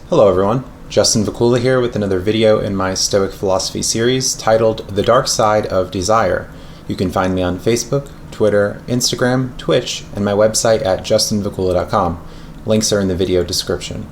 Hello everyone, Justin Vacula here with another video in my Stoic Philosophy series titled The Dark Side of Desire. You can find me on Facebook, Twitter, Instagram, Twitch, and my website at justinvacula.com. Links are in the video description.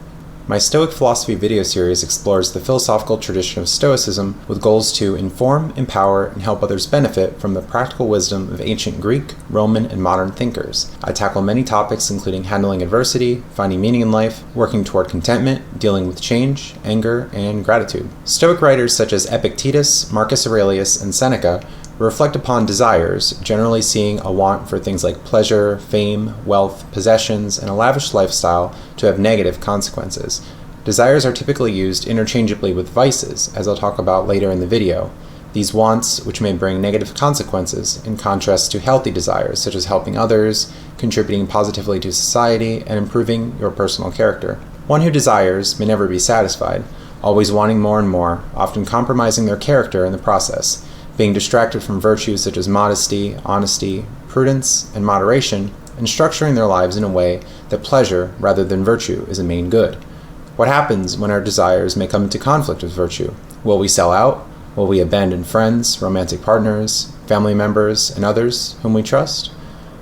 My Stoic Philosophy video series explores the philosophical tradition of Stoicism with goals to inform, empower, and help others benefit from the practical wisdom of ancient Greek, Roman, and modern thinkers. I tackle many topics including handling adversity, finding meaning in life, working toward contentment, dealing with change, anger, and gratitude. Stoic writers such as Epictetus, Marcus Aurelius, and Seneca reflect upon desires, generally seeing a want for things like pleasure, fame, wealth, possessions, and a lavish lifestyle to have negative consequences. Desires are typically used interchangeably with vices, as I'll talk about later in the video. These wants, which may bring negative consequences, in contrast to healthy desires, such as helping others, contributing positively to society, and improving your personal character. One who desires may never be satisfied, always wanting more and more, often compromising their character in the process, being distracted from virtues such as modesty, honesty, prudence, and moderation, and structuring their lives in a way that pleasure rather than virtue is a main good. What happens when our desires may come into conflict with virtue? Will we sell out? Will we abandon friends, romantic partners, family members, and others whom we trust?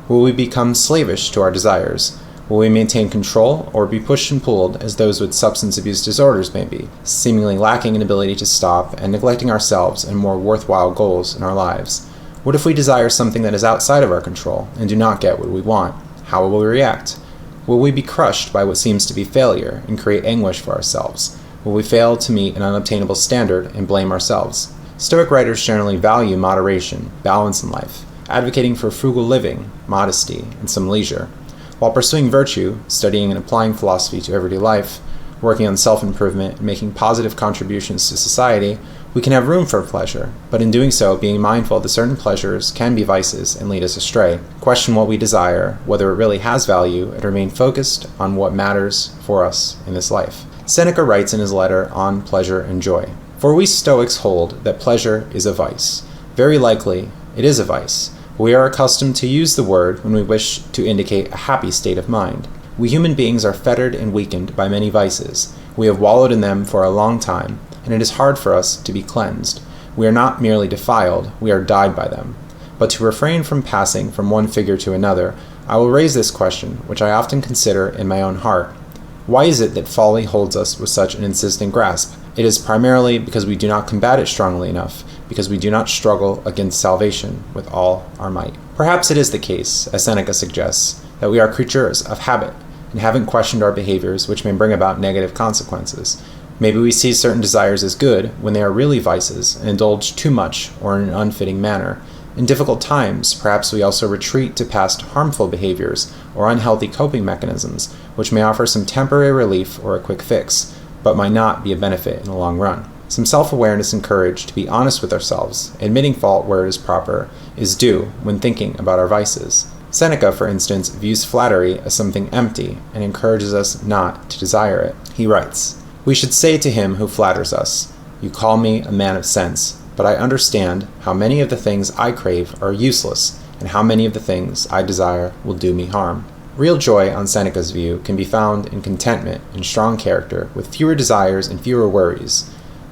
Will we become slavish to our desires? Will we maintain control or be pushed and pulled as those with substance abuse disorders may be, seemingly lacking an ability to stop and neglecting ourselves and more worthwhile goals in our lives? What if we desire something that is outside of our control and do not get what we want? How will we react? Will we be crushed by what seems to be failure and create anguish for ourselves? Will we fail to meet an unobtainable standard and blame ourselves? Stoic writers generally value moderation, balance in life, advocating for frugal living, modesty, and some leisure. While pursuing virtue, studying and applying philosophy to everyday life, working on self-improvement, and making positive contributions to society, we can have room for pleasure, but in doing so, being mindful that certain pleasures can be vices and lead us astray. Question what we desire, whether it really has value, and remain focused on what matters for us in this life. Seneca writes in his letter on pleasure and joy, "For we Stoics hold that pleasure is a vice. Very likely, it is a vice. We are accustomed to use the word when we wish to indicate a happy state of mind. We human beings are fettered and weakened by many vices. We have wallowed in them for a long time, and it is hard for us to be cleansed. We are not merely defiled, we are dyed by them. But to refrain from passing from one figure to another, I will raise this question, which I often consider in my own heart. Why is it that folly holds us with such an insistent grasp? It is primarily because we do not combat it strongly enough, because we do not struggle against salvation with all our might. Perhaps it is the case, as Seneca suggests, that we are creatures of habit and haven't questioned our behaviors which may bring about negative consequences. Maybe we see certain desires as good when they are really vices and indulge too much or in an unfitting manner. In difficult times, perhaps we also retreat to past harmful behaviors or unhealthy coping mechanisms, which may offer some temporary relief or a quick fix, but might not be a benefit in the long run. Some self-awareness and courage to be honest with ourselves, admitting fault where it is proper, is due when thinking about our vices. Seneca, for instance, views flattery as something empty and encourages us not to desire it. He writes, "We should say to him who flatters us, 'You call me a man of sense, but I understand how many of the things I crave are useless, and how many of the things I desire will do me harm.'" Real joy, on Seneca's view, can be found in contentment and strong character, with fewer desires and fewer worries.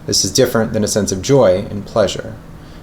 This is different than a sense of joy and pleasure.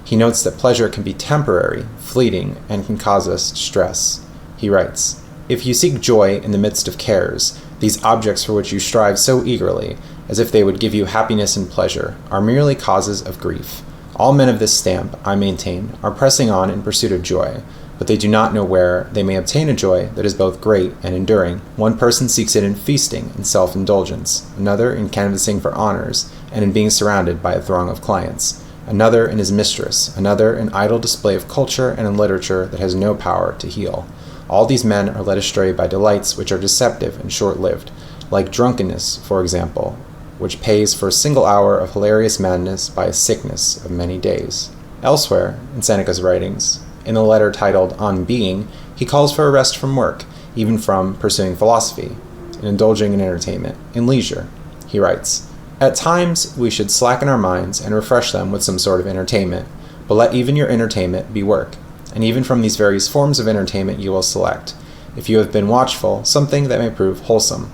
He notes that pleasure can be temporary, fleeting, and can cause us stress. He writes, "If you seek joy in the midst of cares, these objects for which you strive so eagerly, as if they would give you happiness and pleasure, are merely causes of grief. All men of this stamp, I maintain, are pressing on in pursuit of joy, but they do not know where they may obtain a joy that is both great and enduring. One person seeks it in feasting and self-indulgence, another in canvassing for honors, and in being surrounded by a throng of clients, another in his mistress, another in idle display of culture and in literature that has no power to heal. All these men are led astray by delights which are deceptive and short-lived, like drunkenness, for example, which pays for a single hour of hilarious madness by a sickness of many days." Elsewhere, in Seneca's writings, in the letter titled On Being, he calls for a rest from work, even from pursuing philosophy, and indulging in entertainment, in leisure. He writes, "At times we should slacken our minds and refresh them with some sort of entertainment, but let even your entertainment be work, and even from these various forms of entertainment you will select, if you have been watchful, something that may prove wholesome.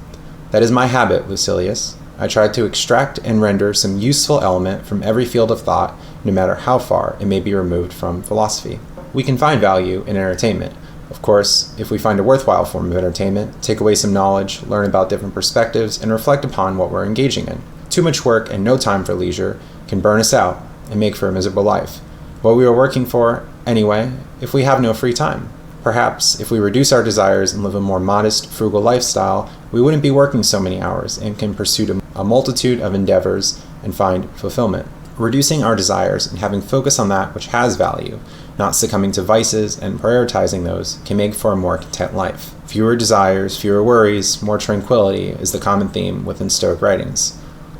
That is my habit, Lucilius. I try to extract and render some useful element from every field of thought, no matter how far it may be removed from philosophy. We can find value in entertainment. Of course, if we find a worthwhile form of entertainment, take away some knowledge, learn about different perspectives, and reflect upon what we're engaging in. Too much work and no time for leisure can burn us out and make for a miserable life. What we are working for, anyway, if we have no free time. Perhaps, if we reduce our desires and live a more modest, frugal lifestyle, we wouldn't be working so many hours and can pursue a multitude of endeavors and find fulfillment. Reducing our desires and having focus on that which has value, not succumbing to vices and prioritizing those, can make for a more content life. Fewer desires, fewer worries, more tranquility is the common theme within Stoic writings.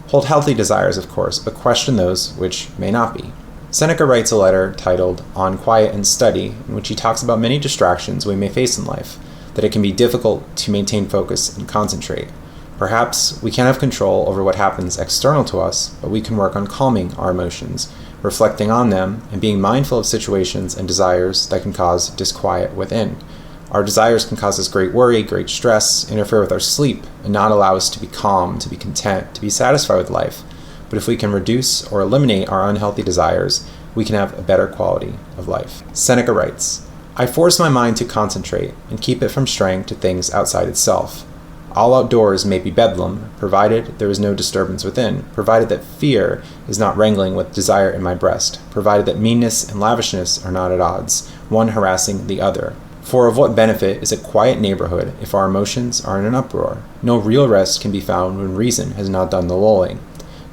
Hold healthy desires, of course, but question those which may not be. Seneca writes a letter titled On Quiet and Study, in which he talks about many distractions we may face in life, that it can be difficult to maintain focus and concentrate. Perhaps we can't have control over what happens external to us, but we can work on calming our emotions, reflecting on them, and being mindful of situations and desires that can cause disquiet within. Our desires can cause us great worry, great stress, interfere with our sleep, and not allow us to be calm, to be content, to be satisfied with life. But if we can reduce or eliminate our unhealthy desires, we can have a better quality of life. Seneca writes, I force my mind to concentrate and keep it from straying to things outside itself. All outdoors may be bedlam, provided there is no disturbance within, provided that fear is not wrangling with desire in my breast, provided that meanness and lavishness are not at odds, one harassing the other. For of what benefit is a quiet neighborhood if our emotions are in an uproar? No real rest can be found when reason has not done the lulling.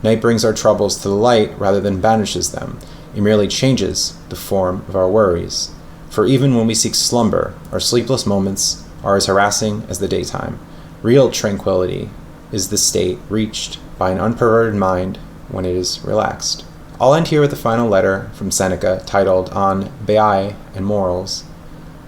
Night brings our troubles to the light rather than banishes them. It merely changes the form of our worries. For even when we seek slumber, our sleepless moments are as harassing as the daytime. Real tranquility is the state reached by an unperverted mind when it is relaxed. I'll end here with a final letter from Seneca titled On Baiae and Morals.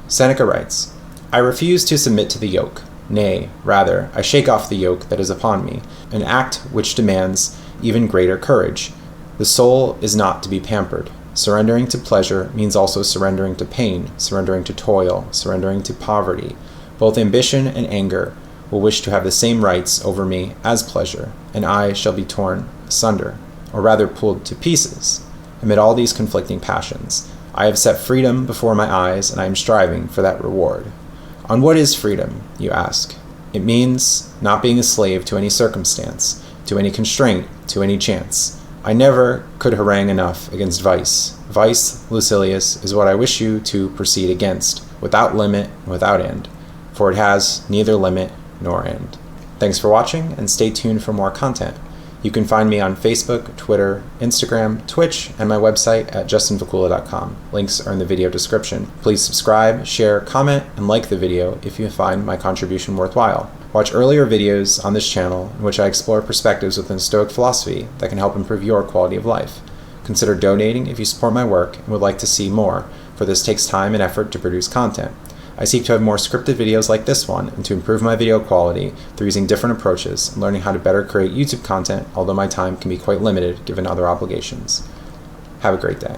Seneca writes, I refuse to submit to the yoke. Nay, rather, I shake off the yoke that is upon me, an act which demands even greater courage. The soul is not to be pampered. Surrendering to pleasure means also surrendering to pain, surrendering to toil, surrendering to poverty. Both ambition and anger will wish to have the same rights over me as pleasure, and I shall be torn asunder, or rather pulled to pieces. Amid all these conflicting passions, I have set freedom before my eyes, and I am striving for that reward. On what is freedom, you ask? It means not being a slave to any circumstance, to any constraint, to any chance. I never could harangue enough against vice. Vice, Lucilius, is what I wish you to proceed against, without limit and without end, for it has neither limit nor end. Thanks for watching, and stay tuned for more content. You can find me on Facebook, Twitter, Instagram, Twitch, and my website at justinvacula.com. Links are in the video description. Please subscribe, share, comment, and like the video if you find my contribution worthwhile. Watch earlier videos on this channel in which I explore perspectives within Stoic philosophy that can help improve your quality of life. Consider donating if you support my work and would like to see more, for this takes time and effort to produce content. I seek to have more scripted videos like this one and to improve my video quality through using different approaches and learning how to better create YouTube content, although my time can be quite limited given other obligations. Have a great day.